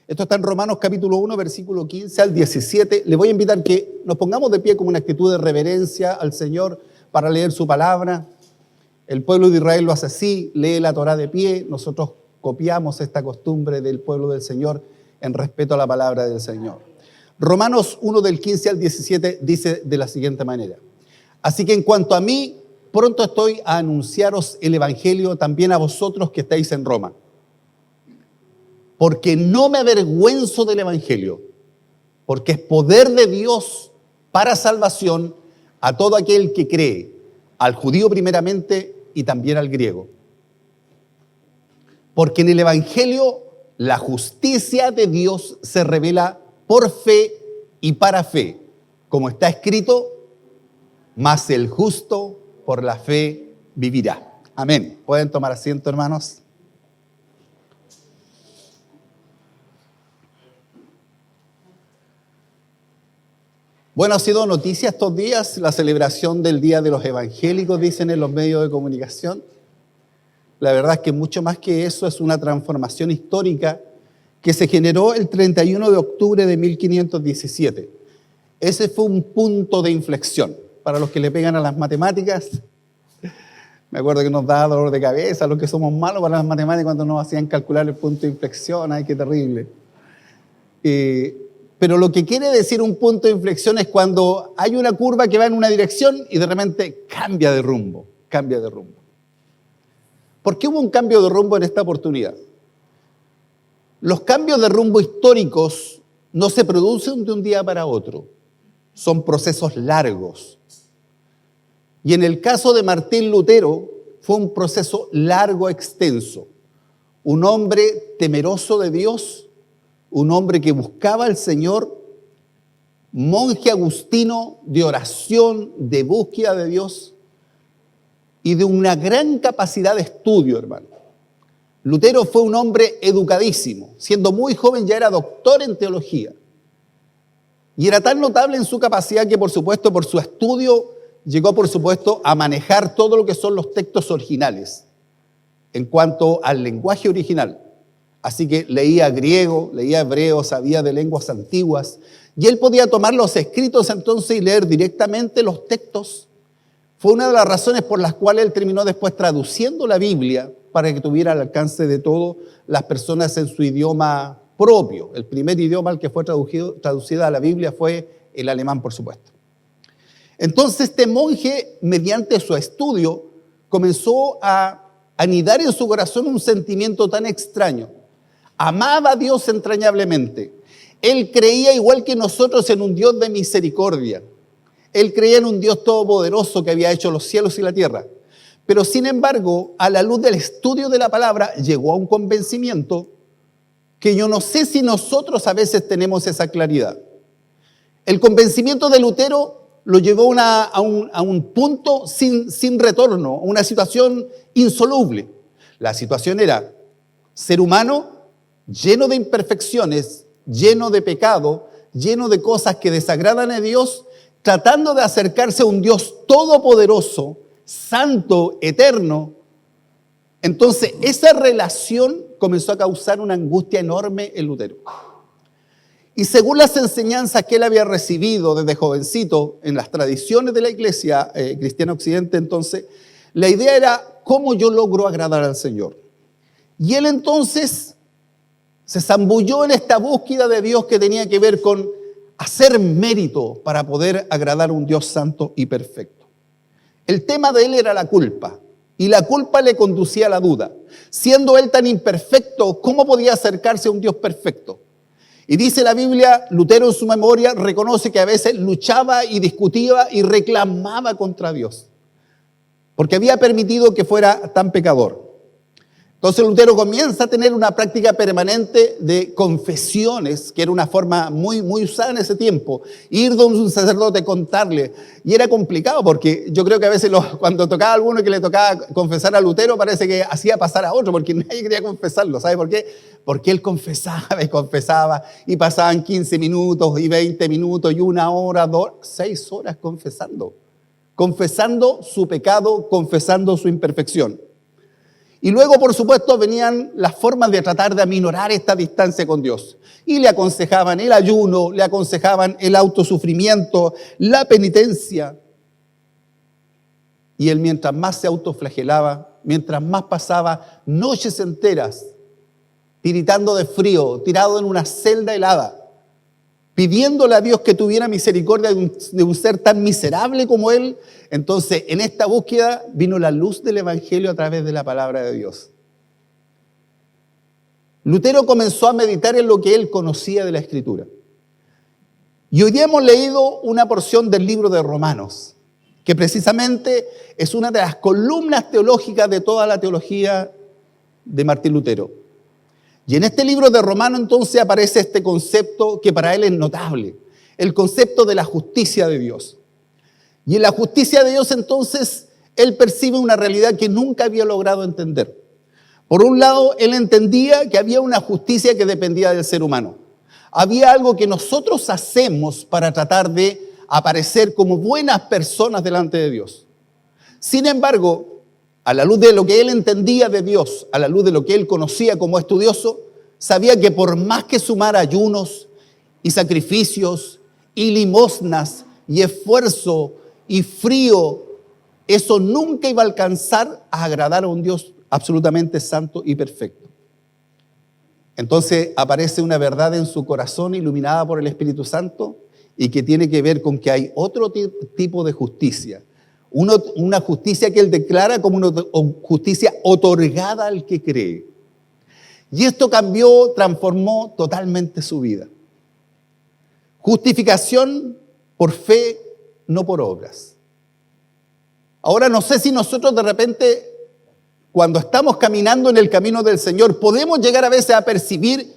Esto está en Romanos capítulo 1, versículo 15 al 17. Le voy a invitar que nos pongamos de pie como una actitud de reverencia al Señor para leer su palabra. El pueblo de Israel lo hace así, lee la Torá de pie. Nosotros copiamos esta costumbre del pueblo del Señor en respeto a la palabra del Señor. Romanos 1 del 15 al 17 dice de la siguiente manera: así que en cuanto a mí, pronto estoy a anunciaros el evangelio también a vosotros que estáis en Roma. Porque no me avergüenzo del evangelio, porque es poder de Dios para salvación a todo aquel que cree, al judío primeramente y también al griego. Porque en el evangelio la justicia de Dios se revela por fe y para fe, como está escrito: mas el justo por la fe vivirá. Amén. ¿Pueden tomar asiento, hermanos? Bueno, ha sido noticia estos días la celebración del Día de los Evangélicos, dicen en los medios de comunicación. La verdad es que mucho más que eso, es una transformación histórica que se generó el 31 de octubre de 1517. Ese fue un punto de inflexión. Para los que le pegan a las matemáticas, me acuerdo que nos daba dolor de cabeza, los que somos malos para las matemáticas cuando nos hacían calcular el punto de inflexión. ¡Ay, qué terrible! Pero lo que quiere decir un punto de inflexión es cuando hay una curva que va en una dirección y de repente cambia de rumbo. ¿Por qué hubo un cambio de rumbo en esta oportunidad? Los cambios de rumbo históricos no se producen de un día para otro. Son procesos largos. Y en el caso de Martín Lutero fue un proceso largo, extenso. Un hombre temeroso de Dios, un hombre que buscaba al Señor, monje agustino de oración, de búsqueda de Dios y de una gran capacidad de estudio, hermano. Lutero fue un hombre educadísimo. Siendo muy joven ya era doctor en teología. Y era tan notable en su capacidad que, por supuesto, por su estudio, llegó, por supuesto, a manejar todo lo que son los textos originales en cuanto al lenguaje original. Así que leía griego, leía hebreo, sabía de lenguas antiguas, y él podía tomar los escritos entonces y leer directamente los textos. Fue una de las razones por las cuales él terminó después traduciendo la Biblia para que tuviera al alcance de todas las personas en su idioma propio. El primer idioma al que fue traducida la Biblia fue el alemán, por supuesto. Entonces este monje, mediante su estudio, comenzó a anidar en su corazón un sentimiento tan extraño. Amaba a Dios entrañablemente. Él creía, igual que nosotros, en un Dios de misericordia. Él creía en un Dios todopoderoso que había hecho los cielos y la tierra. Pero sin embargo, a la luz del estudio de la palabra, llegó a un convencimiento que yo no sé si nosotros a veces tenemos esa claridad. El convencimiento de Lutero lo llevó a un punto sin retorno, una situación insoluble. La situación era ser humano lleno de imperfecciones, lleno de pecado, lleno de cosas que desagradan a Dios, tratando de acercarse a un Dios todopoderoso, santo, eterno. Entonces, esa relación comenzó a causar una angustia enorme en Lutero. Y según las enseñanzas que él había recibido desde jovencito en las tradiciones de la Iglesia Cristiana Occidente, entonces, la idea era: ¿cómo yo logro agradar al Señor? Y él entonces se zambulló en esta búsqueda de Dios que tenía que ver con hacer mérito para poder agradar a un Dios santo y perfecto. El tema de él era la culpa, y la culpa le conducía a la duda. Siendo él tan imperfecto, ¿cómo podía acercarse a un Dios perfecto? Y dice la Biblia, Lutero en su memoria reconoce que a veces luchaba y discutía y reclamaba contra Dios, porque había permitido que fuera tan pecador. Entonces Lutero comienza a tener una práctica permanente de confesiones, que era una forma muy usada en ese tiempo. Ir donde un sacerdote, contarle. Y era complicado porque yo creo que a veces cuando tocaba a alguno que le tocaba confesar a Lutero, parece que hacía pasar a otro, porque nadie quería confesarlo. ¿Sabe por qué? Porque él confesaba y confesaba, y pasaban 15 minutos y 20 minutos y 1 hora, 6 horas confesando su pecado, confesando su imperfección. Y luego, por supuesto, venían las formas de tratar de aminorar esta distancia con Dios. Y le aconsejaban el ayuno, le aconsejaban el autosufrimiento, la penitencia. Y él, mientras más se autoflagelaba, mientras más pasaba noches enteras tiritando de frío, tirado en una celda helada, pidiéndole a Dios que tuviera misericordia de un ser tan miserable como él, entonces en esta búsqueda vino la luz del Evangelio a través de la palabra de Dios. Lutero comenzó a meditar en lo que él conocía de la Escritura. Y hoy día hemos leído una porción del libro de Romanos, que precisamente es una de las columnas teológicas de toda la teología de Martín Lutero. Y en este libro de Romanos entonces aparece este concepto que para él es notable, el concepto de la justicia de Dios. Y en la justicia de Dios entonces él percibe una realidad que nunca había logrado entender. Por un lado, él entendía que había una justicia que dependía del ser humano. Había algo que nosotros hacemos para tratar de aparecer como buenas personas delante de Dios. Sin embargo, a la luz de lo que él entendía de Dios, a la luz de lo que él conocía como estudioso, sabía que por más que sumara ayunos y sacrificios y limosnas y esfuerzo y frío, eso nunca iba a alcanzar a agradar a un Dios absolutamente santo y perfecto. Entonces aparece una verdad en su corazón iluminada por el Espíritu Santo y que tiene que ver con que hay otro tipo de justicia. Una justicia que él declara como una justicia otorgada al que cree. Y esto cambió, transformó totalmente su vida. Justificación por fe, no por obras. Ahora no sé si nosotros de repente, cuando estamos caminando en el camino del Señor, podemos llegar a veces a percibir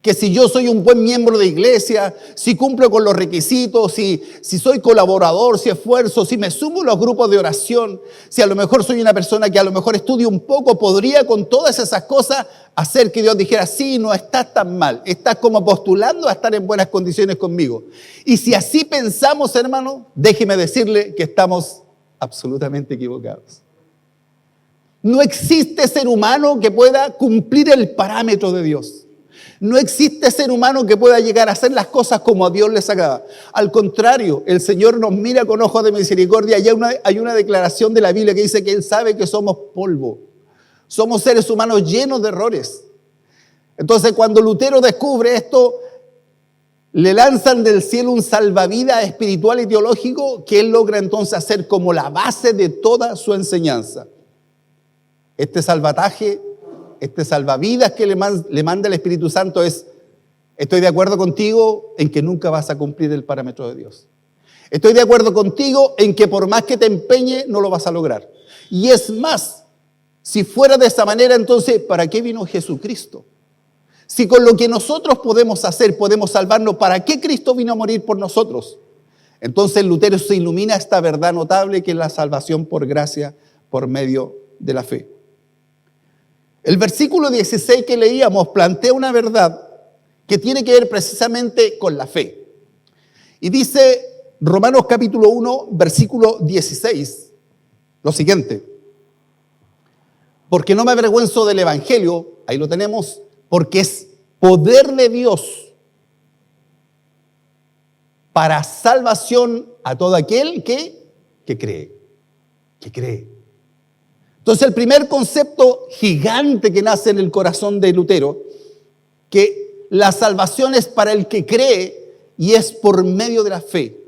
que si yo soy un buen miembro de iglesia, si cumplo con los requisitos, si soy colaborador, si esfuerzo, si me sumo a los grupos de oración, si a lo mejor soy una persona que a lo mejor estudio un poco, podría con todas esas cosas hacer que Dios dijera, sí, no estás tan mal, estás como postulando a estar en buenas condiciones conmigo. Y si así pensamos, hermano, déjeme decirle que estamos absolutamente equivocados. No existe ser humano que pueda cumplir el parámetro de Dios. No existe ser humano que pueda llegar a hacer las cosas como a Dios les agrada. Al contrario, el Señor nos mira con ojos de misericordia y hay una declaración de la Biblia que dice que Él sabe que somos polvo. Somos seres humanos llenos de errores. Entonces, cuando Lutero descubre esto, le lanzan del cielo un salvavidas espiritual y teológico que él logra entonces hacer como la base de toda su enseñanza. Este salvataje, este salvavidas que le manda el Espíritu Santo es: estoy de acuerdo contigo en que nunca vas a cumplir el parámetro de Dios. Estoy de acuerdo contigo en que por más que te empeñe no lo vas a lograr. Y es más, si fuera de esa manera, entonces ¿para qué vino Jesucristo? Si con lo que nosotros podemos hacer podemos salvarnos, ¿para qué Cristo vino a morir por nosotros? Entonces Lutero se ilumina esta verdad notable que es la salvación por gracia por medio de la fe. El versículo 16 que leíamos plantea una verdad que tiene que ver precisamente con la fe. Y dice Romanos capítulo 1, versículo 16, lo siguiente: porque no me avergüenzo del evangelio, ahí lo tenemos, porque es poder de Dios para salvación a todo aquel que cree. Entonces el primer concepto gigante que nace en el corazón de Lutero, que la salvación es para el que cree y es por medio de la fe,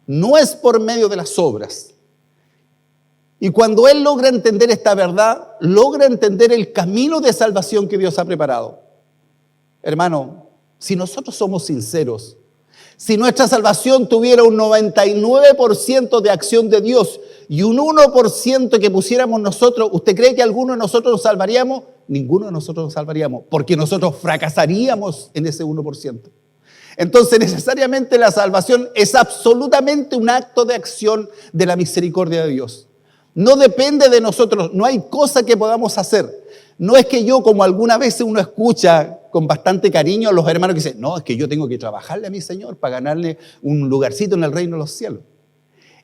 no es por medio de las obras. Y cuando él logra entender esta verdad, logra entender el camino de salvación que Dios ha preparado. Hermano, si nosotros somos sinceros, si nuestra salvación tuviera un 99% de acción de Dios y un 1% que pusiéramos nosotros, ¿usted cree que alguno de nosotros nos salvaríamos? Ninguno de nosotros nos salvaríamos, porque nosotros fracasaríamos en ese 1%. Entonces, necesariamente la salvación es absolutamente un acto de acción de la misericordia de Dios. No depende de nosotros, no hay cosa que podamos hacer. No es que yo, como alguna vez uno escucha con bastante cariño a los hermanos que dicen, no, es que yo tengo que trabajarle a mi Señor para ganarle un lugarcito en el reino de los cielos.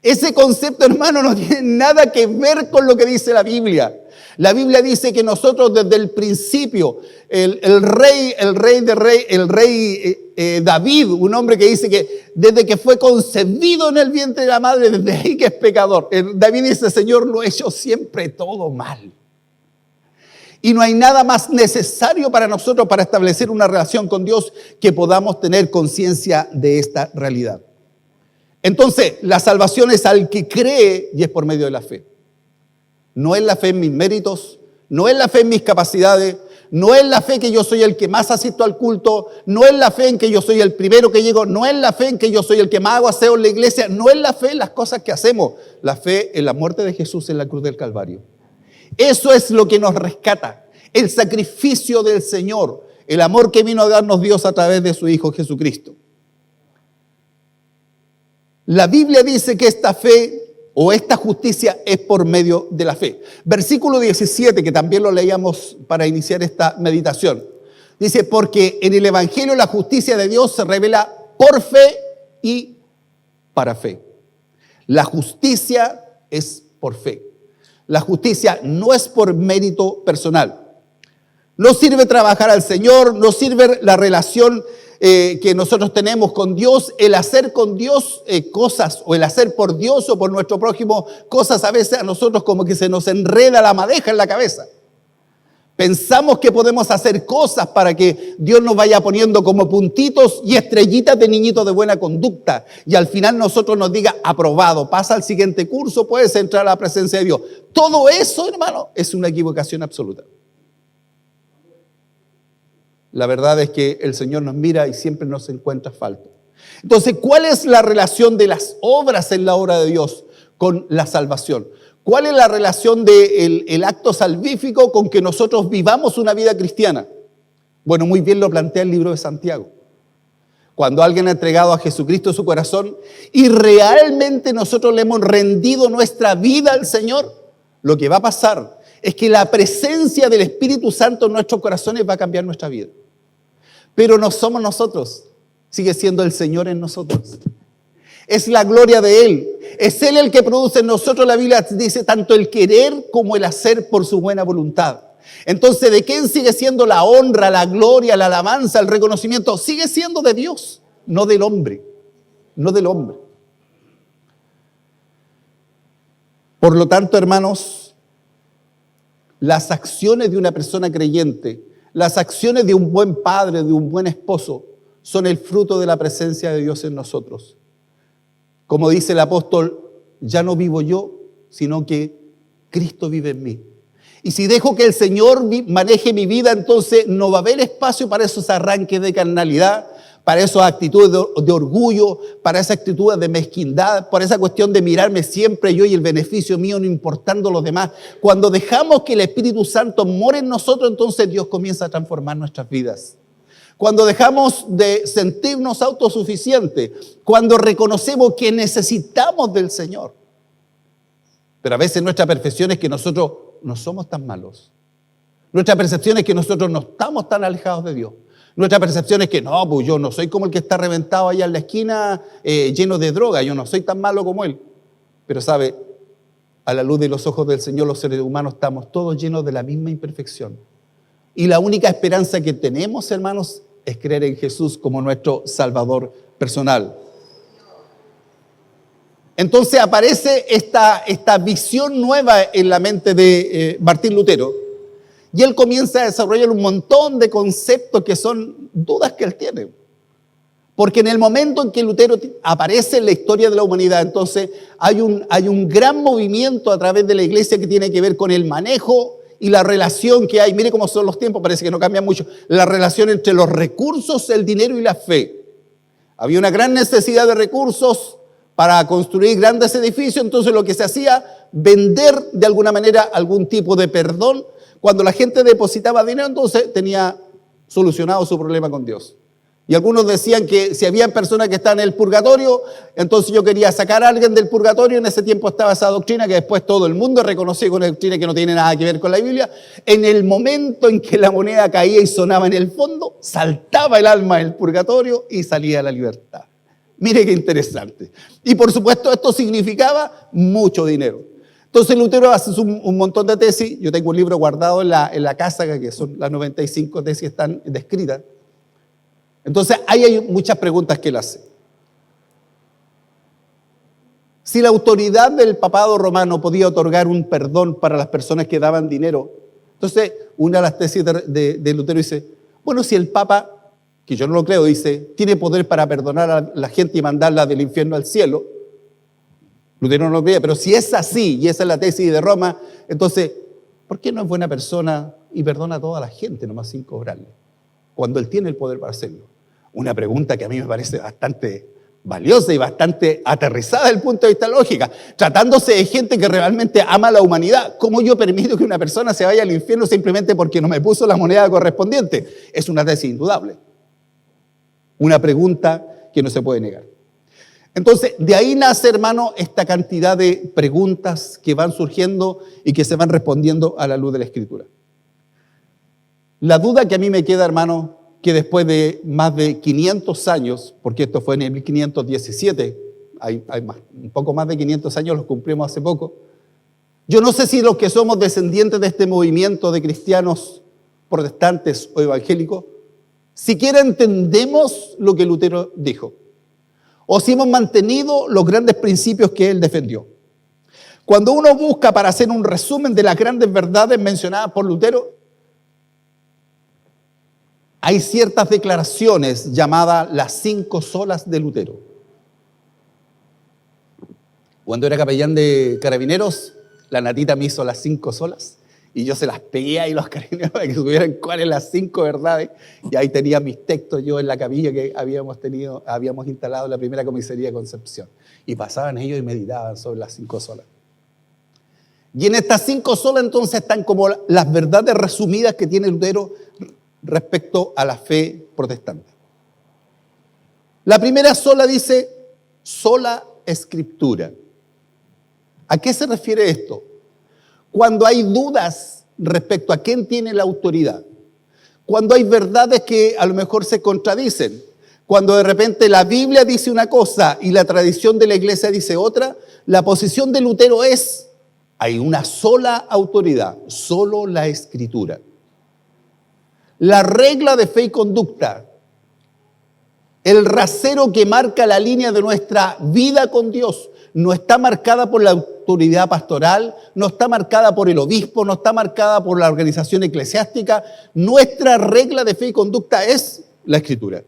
Ese concepto, hermano, no tiene nada que ver con lo que dice la Biblia. La Biblia dice que nosotros desde el principio, el rey David, un hombre que dice que desde que fue concebido en el vientre de la madre, desde ahí que es pecador. David dice, Señor, lo he hecho siempre todo mal. Y no hay nada más necesario para nosotros para establecer una relación con Dios que podamos tener conciencia de esta realidad. Entonces, la salvación es al que cree y es por medio de la fe. No es la fe en mis méritos, no es la fe en mis capacidades, no es la fe que yo soy el que más asisto al culto, no es la fe en que yo soy el primero que llego, no es la fe en que yo soy el que más hago aseo en la iglesia, no es la fe en las cosas que hacemos, la fe en la muerte de Jesús en la cruz del Calvario. Eso es lo que nos rescata, el sacrificio del Señor, el amor que vino a darnos Dios a través de su Hijo Jesucristo. La Biblia dice que esta fe o esta justicia es por medio de la fe. Versículo 17, que también lo leíamos para iniciar esta meditación. Dice, porque en el Evangelio la justicia de Dios se revela por fe y para fe. La justicia es por fe. La justicia no es por mérito personal. No sirve trabajar al Señor, no sirve la relación que nosotros tenemos con Dios, el hacer con Dios cosas, o el hacer por Dios o por nuestro prójimo cosas, a veces a nosotros como que se nos enreda la madeja en la cabeza. Pensamos que podemos hacer cosas para que Dios nos vaya poniendo como puntitos y estrellitas de niñitos de buena conducta. Y al final nosotros nos diga, aprobado, pasa al siguiente curso, puedes entrar a la presencia de Dios. Todo eso, hermano, es una equivocación absoluta. La verdad es que el Señor nos mira y siempre nos encuentra falto. Entonces, ¿cuál es la relación de las obras en la obra de Dios con la salvación? ¿Cuál es la relación del acto salvífico con que nosotros vivamos una vida cristiana? Bueno, muy bien lo plantea el libro de Santiago. Cuando alguien ha entregado a Jesucristo su corazón y realmente nosotros le hemos rendido nuestra vida al Señor, lo que va a pasar es que la presencia del Espíritu Santo en nuestros corazones va a cambiar nuestra vida. Pero no somos nosotros, sigue siendo el Señor en nosotros. Es la gloria de Él. Es Él el que produce en nosotros, la Biblia dice, tanto el querer como el hacer por su buena voluntad. Entonces, ¿de quién sigue siendo la honra, la gloria, la alabanza, el reconocimiento? Sigue siendo de Dios, no del hombre. No del hombre. Por lo tanto, hermanos, las acciones de una persona creyente, las acciones de un buen padre, de un buen esposo, son el fruto de la presencia de Dios en nosotros. Como dice el apóstol, ya no vivo yo, sino que Cristo vive en mí. Y si dejo que el Señor maneje mi vida, entonces no va a haber espacio para esos arranques de carnalidad, para esas actitudes de orgullo, para esas actitudes de mezquindad, para esa cuestión de mirarme siempre yo y el beneficio mío no importando los demás. Cuando dejamos que el Espíritu Santo more en nosotros, entonces Dios comienza a transformar nuestras vidas. Cuando dejamos de sentirnos autosuficientes, cuando reconocemos que necesitamos del Señor. Pero a veces nuestra percepción es que nosotros no somos tan malos. Nuestra percepción es que nosotros no estamos tan alejados de Dios. Nuestra percepción es que no, pues yo no soy como el que está reventado allá en la esquina lleno de droga, yo no soy tan malo como él. Pero sabe, a la luz de los ojos del Señor, los seres humanos estamos todos llenos de la misma imperfección. Y la única esperanza que tenemos, hermanos, es creer en Jesús como nuestro Salvador personal. Entonces aparece esta visión nueva en la mente de Martín Lutero, y él comienza a desarrollar un montón de conceptos que son dudas que él tiene. Porque en el momento en que Lutero aparece en la historia de la humanidad, entonces hay un gran movimiento a través de la iglesia que tiene que ver con el manejo y la relación que hay. Mire cómo son los tiempos, parece que no cambian mucho. La relación entre los recursos, el dinero y la fe. Había una gran necesidad de recursos para construir grandes edificios, entonces lo que se hacía, vender de alguna manera algún tipo de perdón. Cuando la gente depositaba dinero, entonces tenía solucionado su problema con Dios. Y algunos decían que si había personas que estaban en el purgatorio, entonces yo quería sacar a alguien del purgatorio. En ese tiempo estaba esa doctrina que después todo el mundo reconoció como una doctrina que no tiene nada que ver con la Biblia. En el momento en que la moneda caía y sonaba en el fondo, saltaba el alma del purgatorio y salía a la libertad. Mire qué interesante. Y por supuesto esto significaba mucho dinero. Entonces Lutero hace un montón de tesis. Yo tengo un libro guardado en la casa, que son las 95 tesis que están descritas. Entonces ahí hay muchas preguntas que él hace. Si la autoridad del papado romano podía otorgar un perdón para las personas que daban dinero, entonces una de las tesis de Lutero dice, bueno, si el Papa, que yo no lo creo, dice, tiene poder para perdonar a la gente y mandarla del infierno al cielo, Lutero no lo creía, pero si es así, y esa es la tesis de Roma, entonces, ¿por qué no es buena persona y perdona a toda la gente nomás sin cobrarle? Cuando él tiene el poder para hacerlo. Una pregunta que a mí me parece bastante valiosa y bastante aterrizada desde el punto de vista lógica. Tratándose de gente que realmente ama a la humanidad, ¿cómo yo permito que una persona se vaya al infierno simplemente porque no me puso la moneda correspondiente? Es una tesis indudable. Una pregunta que no se puede negar. Entonces, de ahí nace, hermano, esta cantidad de preguntas que van surgiendo y que se van respondiendo a la luz de la Escritura. La duda que a mí me queda, hermano, que después de más de 500 años, porque esto fue en el 1517, hay un poco más de 500 años, los cumplimos hace poco, yo no sé si los que somos descendientes de este movimiento de cristianos protestantes o evangélicos, siquiera entendemos lo que Lutero dijo, o si hemos mantenido los grandes principios que él defendió. Cuando uno busca para hacer un resumen de las grandes verdades mencionadas por Lutero, hay ciertas declaraciones llamadas las 5 solas de Lutero. Cuando era capellán de carabineros, la Natita me hizo las 5 solas y yo se las pegué ahí a los carabineros para que supieran cuáles las 5 verdades. Y ahí tenía mis textos yo en la capilla que habíamos instalado en la primera comisaría de Concepción. Y pasaban ellos y meditaban sobre las 5 solas. Y en estas 5 solas entonces están como las verdades resumidas que tiene Lutero respecto a la fe protestante. La primera sola dice, sola escritura. ¿A qué se refiere esto? Cuando hay dudas respecto a quién tiene la autoridad, cuando hay verdades que a lo mejor se contradicen, cuando de repente la Biblia dice una cosa y la tradición de la iglesia dice otra, la posición de Lutero es, hay una sola autoridad, solo la Escritura. La regla de fe y conducta, el rasero que marca la línea de nuestra vida con Dios, no está marcada por la autoridad pastoral, no está marcada por el obispo, no está marcada por la organización eclesiástica. Nuestra regla de fe y conducta es la Escritura.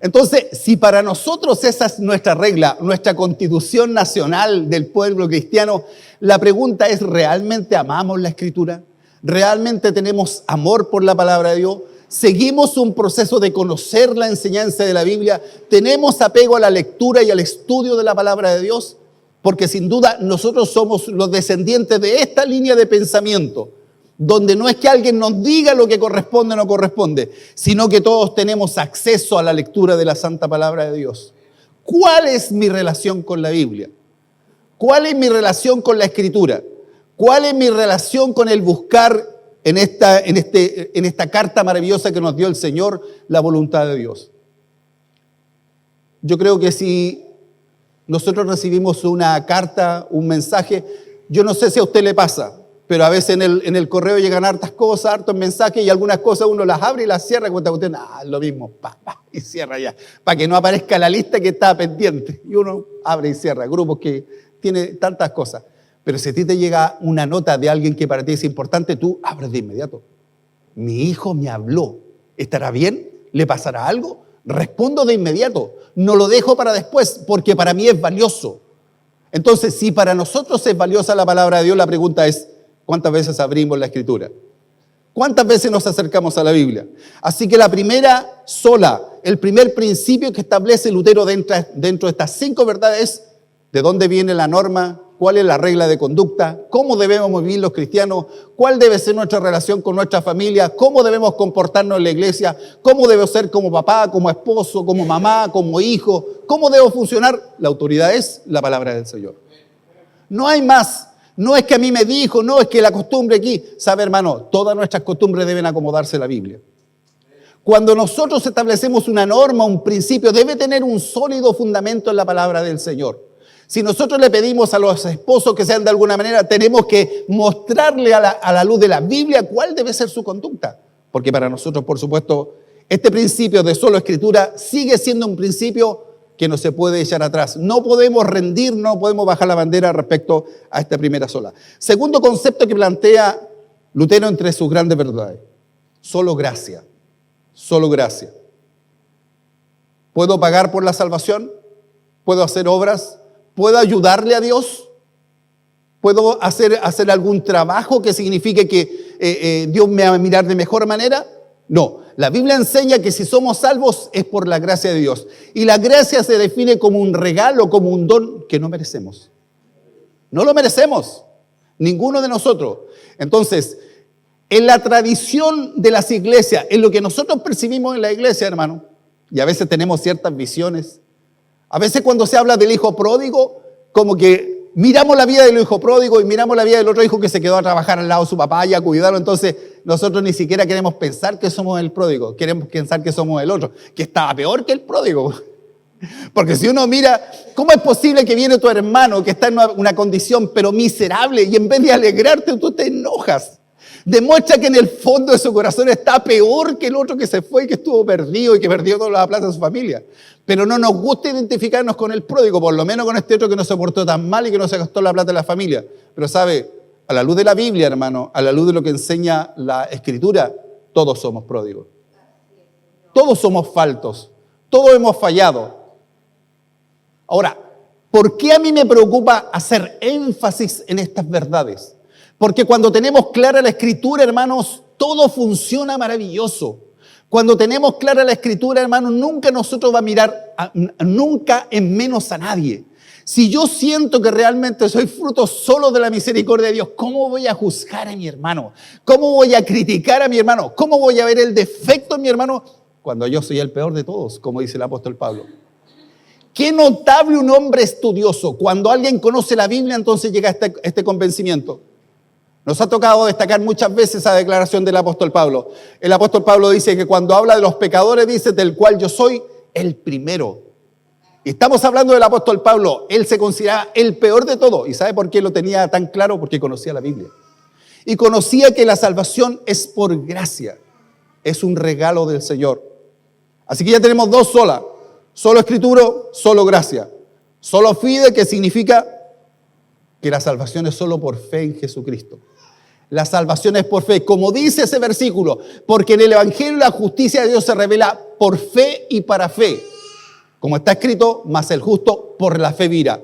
Entonces, si para nosotros esa es nuestra regla, nuestra constitución nacional del pueblo cristiano, la pregunta es, ¿realmente amamos la Escritura? ¿Realmente tenemos amor por la palabra de Dios? ¿Seguimos un proceso de conocer la enseñanza de la Biblia? ¿Tenemos apego a la lectura y al estudio de la palabra de Dios? Porque sin duda nosotros somos los descendientes de esta línea de pensamiento, donde no es que alguien nos diga lo que corresponde o no corresponde, sino que todos tenemos acceso a la lectura de la santa palabra de Dios. ¿Cuál es mi relación con la Biblia? ¿Cuál es mi relación con la Escritura? ¿Cuál es mi relación con el buscar en esta carta maravillosa que nos dio el Señor, la voluntad de Dios? Yo creo que si nosotros recibimos una carta, un mensaje, yo no sé si a usted le pasa, pero a veces en el correo llegan hartas cosas, hartos mensajes, y algunas cosas uno las abre y las cierra, cuenta usted, lo mismo, y cierra ya, para que no aparezca la lista que está pendiente. Y uno abre y cierra, grupos que tienen tantas cosas. Pero si a ti te llega una nota de alguien que para ti es importante, tú abres de inmediato. Mi hijo me habló, ¿estará bien? ¿Le pasará algo? Respondo de inmediato, no lo dejo para después, porque para mí es valioso. Entonces, si para nosotros es valiosa la palabra de Dios, la pregunta es, ¿cuántas veces abrimos la Escritura? ¿Cuántas veces nos acercamos a la Biblia? Así que la primera sola, el primer principio que establece Lutero dentro de estas 5 verdades es, ¿de dónde viene la norma? ¿Cuál es la regla de conducta? ¿Cómo debemos vivir los cristianos? ¿Cuál debe ser nuestra relación con nuestra familia? ¿Cómo debemos comportarnos en la iglesia? ¿Cómo debo ser como papá, como esposo, como mamá, como hijo? ¿Cómo debo funcionar? La autoridad es la palabra del Señor. No hay más. No es que a mí me dijo, no es que la costumbre aquí. Sabe, hermano, todas nuestras costumbres deben acomodarse a la Biblia. Cuando nosotros establecemos una norma, un principio, debe tener un sólido fundamento en la palabra del Señor. Si nosotros le pedimos a los esposos que sean de alguna manera, tenemos que mostrarle a la luz de la Biblia cuál debe ser su conducta. Porque para nosotros, por supuesto, este principio de solo escritura sigue siendo un principio que no se puede echar atrás. No podemos rendir, no podemos bajar la bandera respecto a esta primera sola. Segundo concepto que plantea Lutero entre sus grandes verdades. Solo gracia. Solo gracia. ¿Puedo pagar por la salvación? ¿Puedo hacer obras? ¿Puedo ayudarle a Dios? ¿Puedo hacer algún trabajo que signifique que Dios me va a mirar de mejor manera? No. La Biblia enseña que si somos salvos es por la gracia de Dios. Y la gracia se define como un regalo, como un don que no merecemos. No lo merecemos. Ninguno de nosotros. Entonces, en la tradición de las iglesias, en lo que nosotros percibimos en la iglesia, hermano, y a veces tenemos ciertas visiones, a veces cuando se habla del hijo pródigo, como que miramos la vida del hijo pródigo y miramos la vida del otro hijo que se quedó a trabajar al lado de su papá y a cuidarlo. Entonces nosotros ni siquiera queremos pensar que somos el pródigo, queremos pensar que somos el otro, que estaba peor que el pródigo. Porque si uno mira, ¿cómo es posible que viene tu hermano que está en una condición pero miserable y en vez de alegrarte tú te enojas? Demuestra que en el fondo de su corazón está peor que el otro que se fue y que estuvo perdido y que perdió toda la plata de su familia. Pero no nos gusta identificarnos con el pródigo, por lo menos con este otro que no se portó tan mal y que no se gastó la plata de la familia. Pero sabe, a la luz de la Biblia, hermano, a la luz de lo que enseña la Escritura, todos somos pródigos. Todos somos faltos. Todos hemos fallado. Ahora, ¿por qué a mí me preocupa hacer énfasis en estas verdades? Porque cuando tenemos clara la Escritura, hermanos, todo funciona maravilloso. Cuando tenemos clara la Escritura, hermanos, nunca nosotros va a mirar, nunca en menos a nadie. Si yo siento que realmente soy fruto solo de la misericordia de Dios, ¿cómo voy a juzgar a mi hermano? ¿Cómo voy a criticar a mi hermano? ¿Cómo voy a ver el defecto en mi hermano cuando yo soy el peor de todos, como dice el apóstol Pablo? Qué notable un hombre estudioso. Cuando alguien conoce la Biblia, entonces llega a este convencimiento. Nos ha tocado destacar muchas veces esa declaración del apóstol Pablo. El apóstol Pablo dice que cuando habla de los pecadores, dice del cual yo soy el primero. Y estamos hablando del apóstol Pablo. Él se consideraba el peor de todos. ¿Y sabe por qué lo tenía tan claro? Porque conocía la Biblia. Y conocía que la salvación es por gracia. Es un regalo del Señor. Así que ya tenemos dos solas. Solo escritura, solo gracia. Solo fide, que significa que la salvación es solo por fe en Jesucristo. La salvación es por fe, como dice ese versículo, porque en el Evangelio la justicia de Dios se revela por fe y para fe. Como está escrito, mas el justo por la fe vivirá.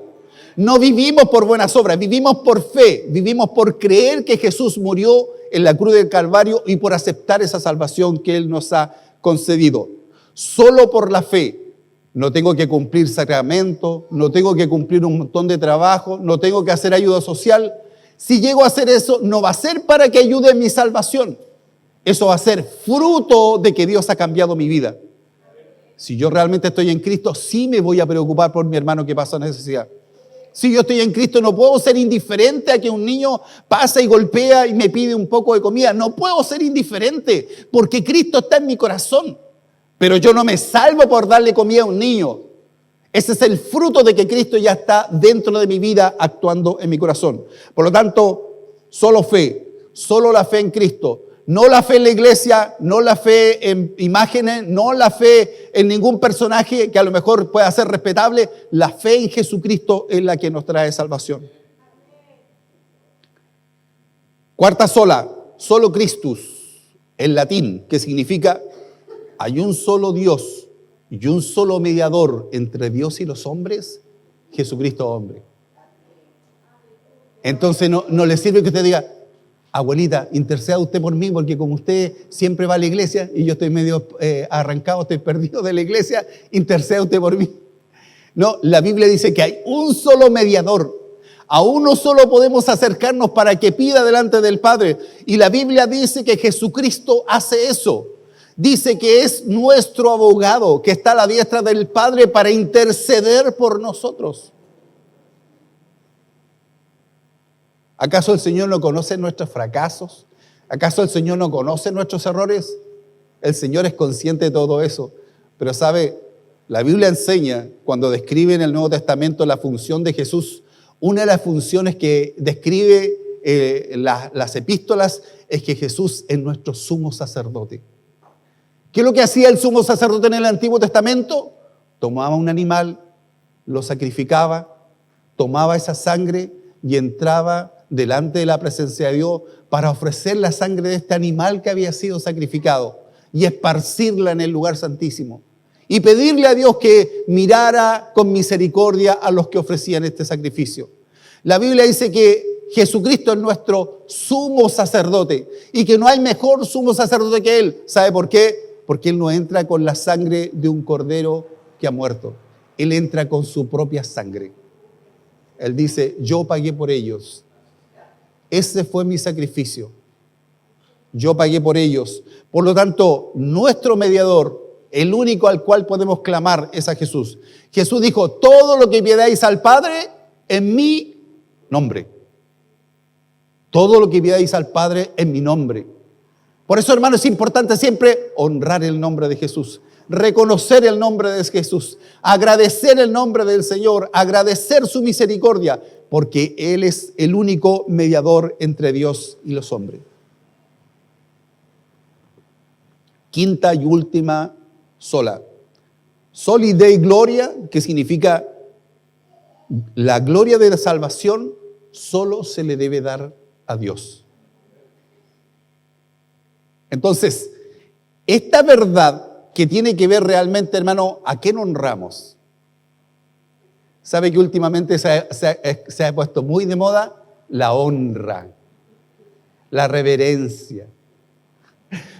No vivimos por buenas obras, vivimos por fe, vivimos por creer que Jesús murió en la cruz del Calvario y por aceptar esa salvación que Él nos ha concedido. Solo por la fe. No tengo que cumplir sacramentos, no tengo que cumplir un montón de trabajo, no tengo que hacer ayuda social. Si llego a hacer eso, no va a ser para que ayude en mi salvación. Eso va a ser fruto de que Dios ha cambiado mi vida. Si yo realmente estoy en Cristo, sí me voy a preocupar por mi hermano que pasa necesidad. Si yo estoy en Cristo, no puedo ser indiferente a que un niño pasa y golpea y me pide un poco de comida. No puedo ser indiferente porque Cristo está en mi corazón. Pero yo no me salvo por darle comida a un niño. Ese es el fruto de que Cristo ya está dentro de mi vida actuando en mi corazón. Por lo tanto, solo fe, solo la fe en Cristo. No la fe en la iglesia, no la fe en imágenes, no la fe en ningún personaje que a lo mejor pueda ser respetable. La fe en Jesucristo es la que nos trae salvación. Cuarta sola, solo Christus, en latín, que significa hay un solo Dios y un solo mediador entre Dios y los hombres, Jesucristo hombre. Entonces no le sirve que usted diga, abuelita, interceda usted por mí, porque como usted siempre va a la iglesia y yo estoy medio arrancado, estoy perdido de la iglesia, interceda usted por mí. No, la Biblia dice que hay un solo mediador. A uno solo podemos acercarnos para que pida delante del Padre. Y la Biblia dice que Jesucristo hace eso. Dice que es nuestro abogado, que está a la diestra del Padre para interceder por nosotros. ¿Acaso el Señor no conoce nuestros fracasos? ¿Acaso el Señor no conoce nuestros errores? El Señor es consciente de todo eso. Pero sabe, La Biblia enseña, cuando describe en el Nuevo Testamento la función de Jesús, una de las funciones que describe las epístolas es que Jesús es nuestro sumo sacerdote. ¿Qué es lo que hacía el sumo sacerdote en el Antiguo Testamento? Tomaba un animal, lo sacrificaba, tomaba esa sangre y entraba delante de la presencia de Dios para ofrecer la sangre de este animal que había sido sacrificado y esparcirla en el lugar santísimo y pedirle a Dios que mirara con misericordia a los que ofrecían este sacrificio. La Biblia dice que Jesucristo es nuestro sumo sacerdote y que no hay mejor sumo sacerdote que Él. ¿Sabe por qué? Porque Él no entra con la sangre de un cordero que ha muerto. Él entra con su propia sangre. Él dice, yo pagué por ellos. Ese fue mi sacrificio. Yo pagué por ellos. Por lo tanto, nuestro mediador, el único al cual podemos clamar, es a Jesús. Jesús dijo, todo lo que pidáis al Padre en mi nombre. Todo lo que pidáis al Padre en mi nombre. Por eso, hermano, es importante siempre honrar el nombre de Jesús, reconocer el nombre de Jesús, agradecer el nombre del Señor, agradecer su misericordia, porque Él es el único mediador entre Dios y los hombres. Quinta y última sola. Soli Dei Gloria, que significa la gloria de la salvación solo se le debe dar a Dios. Entonces, esta verdad que tiene que ver realmente, hermano, ¿a quién honramos? ¿Sabe que últimamente se ha puesto muy de moda? La honra, la reverencia.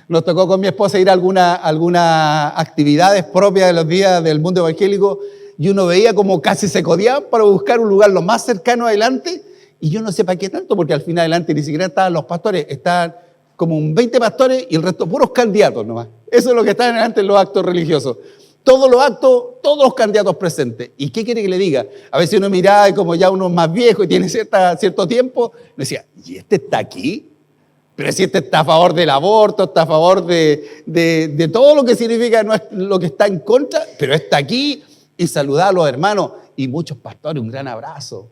Nos tocó con mi esposa ir a algunas actividades propias de los días del mundo evangélico y uno veía como casi se codiaban para buscar un lugar lo más cercano adelante y yo no sé para qué tanto, porque al final adelante ni siquiera estaban los pastores, estaban como 20 pastores y el resto puros candidatos nomás. Eso es lo que está adelante en los actos religiosos. Todos los actos, todos los candidatos presentes. ¿Y qué quiere que le diga? A veces uno miraba y como ya uno es más viejo y tiene cierto tiempo, me decía, ¿y este está aquí? Pero si este está a favor del aborto, está a favor de todo lo que significa lo que está en contra, pero está aquí y saludar a los hermanos. Y muchos pastores, un gran abrazo.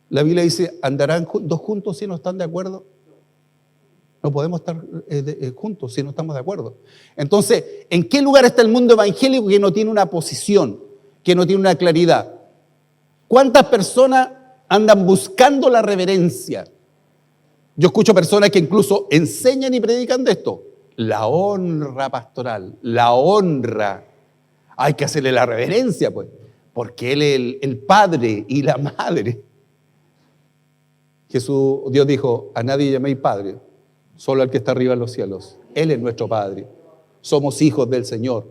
La Biblia dice, ¿andarán dos juntos si no están de acuerdo? No podemos estar juntos si no estamos de acuerdo. Entonces, ¿en qué lugar está el mundo evangélico que no tiene una posición, que no tiene una claridad? ¿Cuántas personas andan buscando la reverencia? Yo escucho personas que incluso enseñan y predican de esto. La honra pastoral, la honra. Hay que hacerle la reverencia, pues, porque Él es el Padre y la Madre. Dios dijo, a nadie llaméis Padre, solo al que está arriba en los cielos. Él es nuestro Padre. Somos hijos del Señor.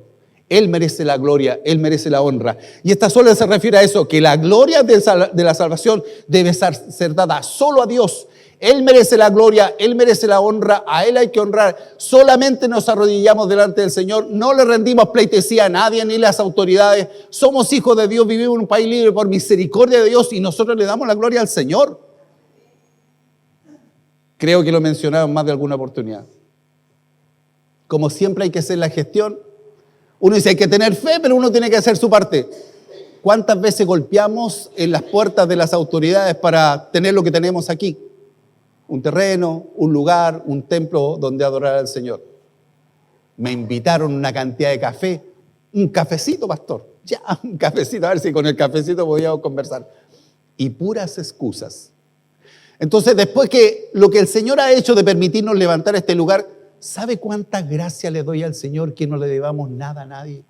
Él merece la gloria, Él merece la honra. Y esta sola se refiere a eso, que la gloria de la salvación debe ser dada solo a Dios. Él merece la gloria, Él merece la honra, a Él hay que honrar. Solamente nos arrodillamos delante del Señor, no le rendimos pleitesía a nadie ni las autoridades. Somos hijos de Dios, vivimos en un país libre por misericordia de Dios y nosotros le damos la gloria al Señor. Creo que lo mencionaron más de alguna oportunidad. Como siempre hay que hacer la gestión. Uno dice hay que tener fe, pero uno tiene que hacer su parte. ¿Cuántas veces golpeamos en las puertas de las autoridades para tener lo que tenemos aquí? Un terreno, un lugar, un templo donde adorar al Señor. Me invitaron una cantidad de café, un cafecito, pastor. Ya, un cafecito, a ver si con el cafecito podíamos conversar. Y puras excusas. Entonces, después que lo que el Señor ha hecho de permitirnos levantar este lugar, ¿sabe cuántas gracias le doy al Señor que no le debamos nada a nadie?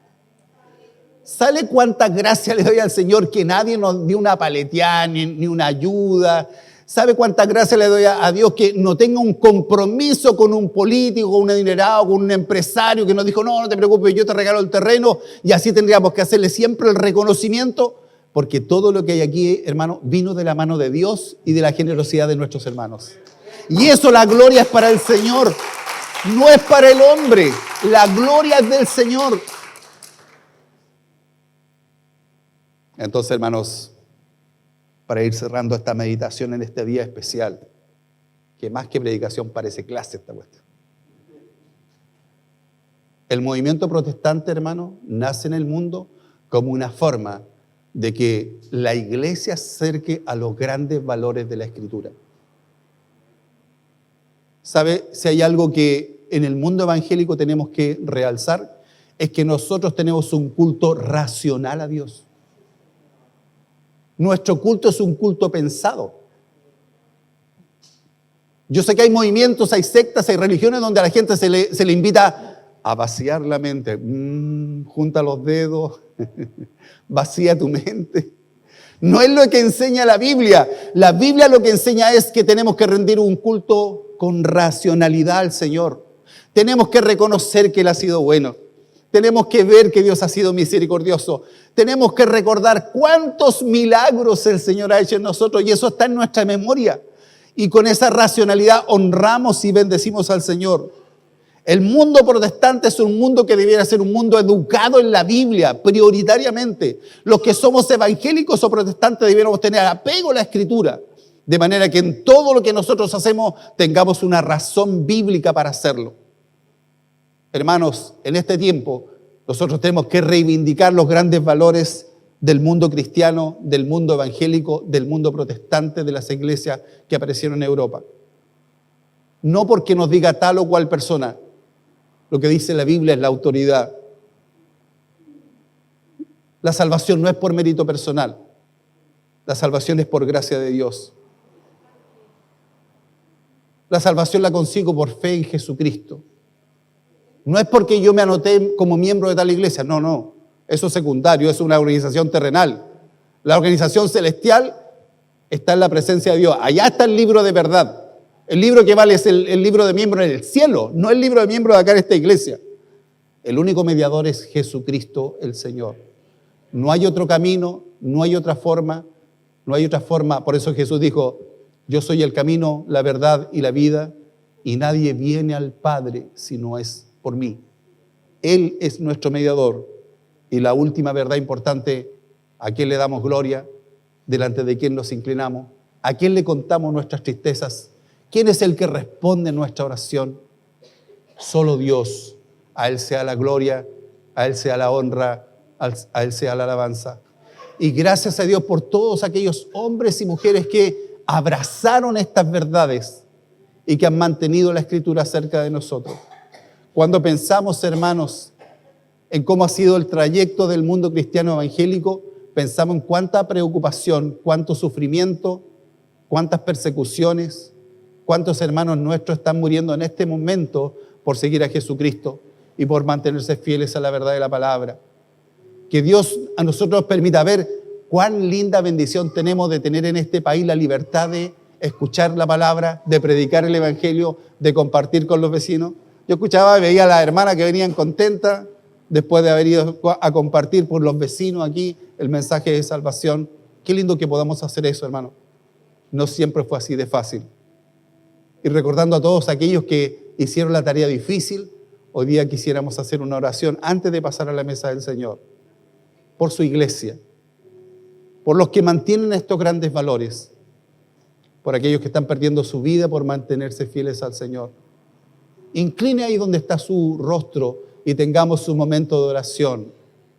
¿Sabe cuántas gracias le doy al Señor que nadie nos dio una paleteada ni una ayuda? ¿Sabe cuántas gracias le doy a Dios que no tenga un compromiso con un político, con un adinerado, con un empresario que nos dijo, no te preocupes, yo te regalo el terreno y así tendríamos que hacerle siempre el reconocimiento? Porque todo lo que hay aquí, hermano, vino de la mano de Dios y de la generosidad de nuestros hermanos. Y eso, la gloria es para el Señor, no es para el hombre. La gloria es del Señor. Entonces, hermanos, para ir cerrando esta meditación en este día especial, que más que predicación parece clase esta cuestión. El movimiento protestante, hermano, nace en el mundo como una forma de que la iglesia se acerque a los grandes valores de la Escritura. ¿Sabe? Si hay algo que en el mundo evangélico tenemos que realzar, es que nosotros tenemos un culto racional a Dios. Nuestro culto es un culto pensado. Yo sé que hay movimientos, hay sectas, hay religiones donde a la gente se le invita a vaciar la mente. Junta los dedos, vacía tu mente. No es lo que enseña la Biblia. La Biblia lo que enseña es que tenemos que rendir un culto con racionalidad al Señor. Tenemos que reconocer que Él ha sido bueno. Tenemos que ver que Dios ha sido misericordioso. Tenemos que recordar cuántos milagros el Señor ha hecho en nosotros y eso está en nuestra memoria. Y con esa racionalidad honramos y bendecimos al Señor. El mundo protestante es un mundo que debiera ser un mundo educado en la Biblia, prioritariamente. Los que somos evangélicos o protestantes debiéramos tener apego a la Escritura, de manera que en todo lo que nosotros hacemos tengamos una razón bíblica para hacerlo. Hermanos, en este tiempo nosotros tenemos que reivindicar los grandes valores del mundo cristiano, del mundo evangélico, del mundo protestante, de las iglesias que aparecieron en Europa. No porque nos diga tal o cual persona. Lo que dice la Biblia es la autoridad. La salvación no es por mérito personal. La salvación es por gracia de Dios. La salvación la consigo por fe en Jesucristo. No es porque yo me anoté como miembro de tal iglesia. No. Eso es secundario, es una organización terrenal. La organización celestial está en la presencia de Dios. Allá está el libro de verdad. El libro que vale es el libro de miembro en el cielo, no el libro de miembro de acá en esta iglesia. El único mediador es Jesucristo el Señor. No hay otro camino, no hay otra forma. Por eso Jesús dijo, yo soy el camino, la verdad y la vida, y nadie viene al Padre si no es por mí. Él es nuestro mediador. Y la última verdad importante, ¿a quién le damos gloria? ¿Delante de quién nos inclinamos? ¿A quién le contamos nuestras tristezas? ¿Quién es el que responde nuestra oración? Solo Dios. A Él sea la gloria, a Él sea la honra, a Él sea la alabanza. Y gracias a Dios por todos aquellos hombres y mujeres que abrazaron estas verdades y que han mantenido la Escritura cerca de nosotros. Cuando pensamos, hermanos, en cómo ha sido el trayecto del mundo cristiano evangélico, pensamos en cuánta preocupación, cuánto sufrimiento, cuántas persecuciones, cuántos hermanos nuestros están muriendo en este momento por seguir a Jesucristo y por mantenerse fieles a la verdad de la palabra. Que Dios a nosotros nos permita ver cuán linda bendición tenemos de tener en este país la libertad de escuchar la palabra, de predicar el evangelio, de compartir con los vecinos. Yo escuchaba y veía a las hermanas que venían contentas después de haber ido a compartir por los vecinos aquí el mensaje de salvación. Qué lindo que podamos hacer eso, hermano. No siempre fue así de fácil. Y recordando a todos aquellos que hicieron la tarea difícil, hoy día quisiéramos hacer una oración antes de pasar a la mesa del Señor, por su iglesia, por los que mantienen estos grandes valores, por aquellos que están perdiendo su vida por mantenerse fieles al Señor. Incline ahí donde está su rostro y tengamos un momento de oración.